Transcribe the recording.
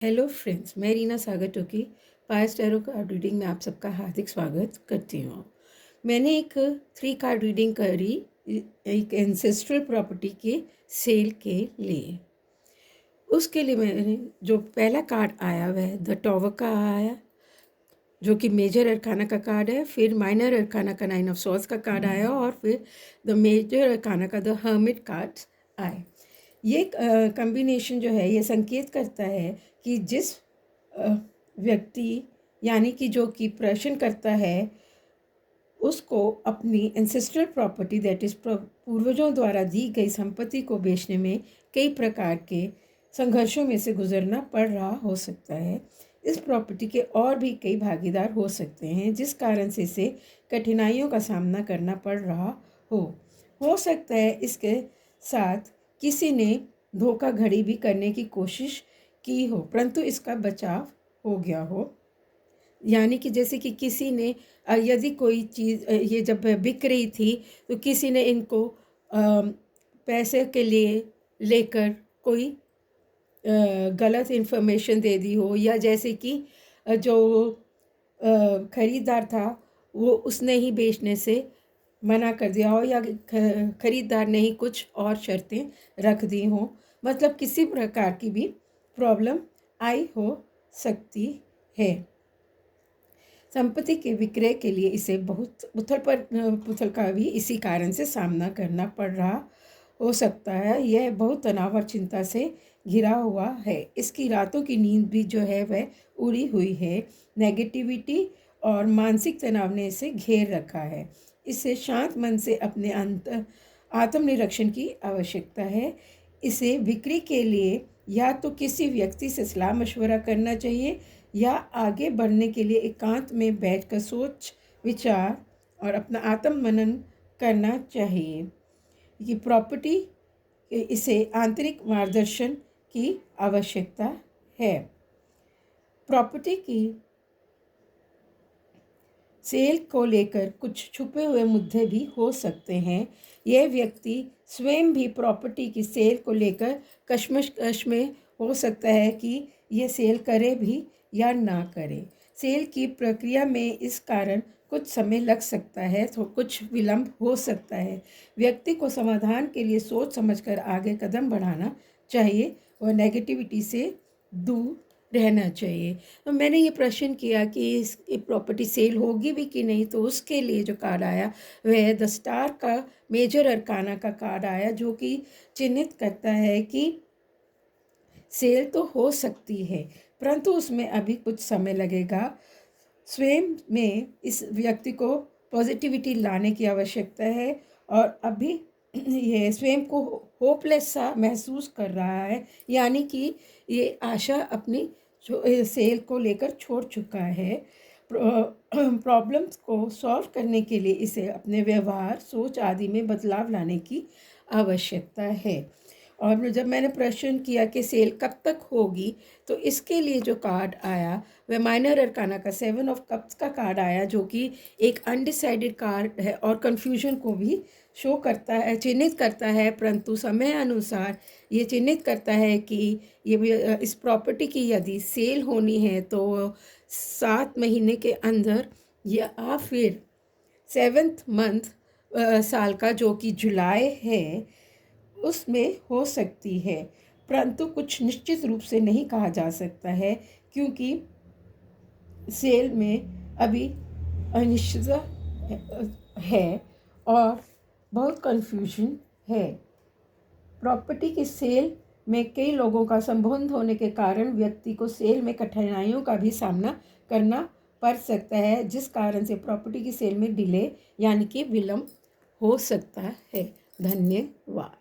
Hello friends, मैं रीना सागर टोकी पायस tarot card reading में आप सबका हार्दिक स्वागत करती हूँ। मैंने एक 3 कार्ड रीडिंग करी एक एंसेस्ट्रल प्रॉपर्टी के सेल के लिए। उसके लिए मैंने जो पहला कार्ड आया वह द टॉवर का आया, जो कि मेजर अरकाना का कार्ड है। फिर माइनर अरकाना का 9 ऑफ सॉर्ड्स का कार्ड आया और फिर द मेजर अरकाना का द हर्मिट कार्ड्स आए। ये कॉम्बिनेशन जो है ये संकेत करता है कि जिस व्यक्ति यानी कि जो कि प्रश्न करता है उसको अपनी एंसेस्ट्रल प्रॉपर्टी दैट इज़ पूर्वजों द्वारा दी गई संपत्ति को बेचने में कई प्रकार के संघर्षों में से गुजरना पड़ रहा हो सकता है। इस प्रॉपर्टी के और भी कई भागीदार हो सकते हैं जिस कारण से इसे कठिनाइयों का सामना करना पड़ रहा हो सकता है इसके साथ किसी ने धोखाधड़ी भी करने की कोशिश की हो परंतु इसका बचाव हो गया हो। यानी कि जैसे कि किसी ने यदि कोई चीज़ ये जब बिक रही थी तो किसी ने इनको पैसे के लिए लेकर कोई गलत इन्फॉर्मेशन दे दी हो, या जैसे कि जो खरीदार था वो उसने ही बेचने से मना कर दिया हो, या खरीदार ने ही कुछ और शर्तें रख दी हों। मतलब किसी प्रकार की भी प्रॉब्लम आई हो सकती है। संपत्ति के विक्रय के लिए इसे बहुत पुथल का भी इसी कारण से सामना करना पड़ रहा हो सकता है। यह बहुत तनाव और चिंता से घिरा हुआ है। इसकी रातों की नींद भी जो है वह उड़ी हुई है। नेगेटिविटी और मानसिक तनाव ने इसे घेर रखा है। इसे शांत मन से अपने आत्मनिरीक्षण की आवश्यकता है। इसे बिक्री के लिए या तो किसी व्यक्ति से सलाह मशवरा करना चाहिए या आगे बढ़ने के लिए एकांत में बैठकर सोच विचार और अपना आत्म मनन करना चाहिए। ये प्रॉपर्टी इसे आंतरिक मार्गदर्शन की आवश्यकता है। प्रॉपर्टी की सेल को लेकर कुछ छुपे हुए मुद्दे भी हो सकते हैं। यह व्यक्ति स्वयं भी प्रॉपर्टी की सेल को लेकर कश्मकश में हो सकता है कि यह सेल करे भी या ना करे। सेल की प्रक्रिया में इस कारण कुछ समय लग सकता है, तो कुछ विलंब हो सकता है। व्यक्ति को समाधान के लिए सोच समझकर आगे कदम बढ़ाना चाहिए और नेगेटिविटी से दूर रहना चाहिए। तो मैंने ये प्रश्न किया कि इस प्रॉपर्टी सेल होगी भी कि नहीं, तो उसके लिए जो कार्ड आया वह द स्टार का मेजर अरकाना का कार्ड आया, जो कि चिन्हित करता है कि सेल तो हो सकती है परंतु उसमें अभी कुछ समय लगेगा। स्वयं में इस व्यक्ति को पॉजिटिविटी लाने की आवश्यकता है और अभी ये स्वयं को होपलेस सा महसूस कर रहा है, यानी कि ये आशा अपनी सेल को लेकर छोड़ चुका है। प्रॉब्लम्स को सॉल्व करने के लिए इसे अपने व्यवहार सोच आदि में बदलाव लाने की आवश्यकता है। और जब मैंने प्रश्न किया कि सेल कब तक होगी, तो इसके लिए जो कार्ड आया वह माइनर अरकाना का 7 ऑफ कप्स का कार्ड आया, जो कि एक अनडिसाइडेड कार्ड है और कन्फ्यूजन को भी शो करता है, चिन्हित करता है। परंतु समय अनुसार ये चिन्हित करता है कि ये इस प्रॉपर्टी की यदि सेल होनी है तो 7 महीने के अंदर या फिर 7th मंथ साल का जो कि जुलाई है उसमें हो सकती है। परंतु कुछ निश्चित रूप से नहीं कहा जा सकता है क्योंकि सेल में अभी अनिश्चितता है और बहुत कन्फ्यूजन है। प्रॉपर्टी की सेल में कई लोगों का संबंध होने के कारण व्यक्ति को सेल में कठिनाइयों का भी सामना करना पड़ सकता है, जिस कारण से प्रॉपर्टी की सेल में डिले यानी कि विलंब हो सकता है। धन्यवाद।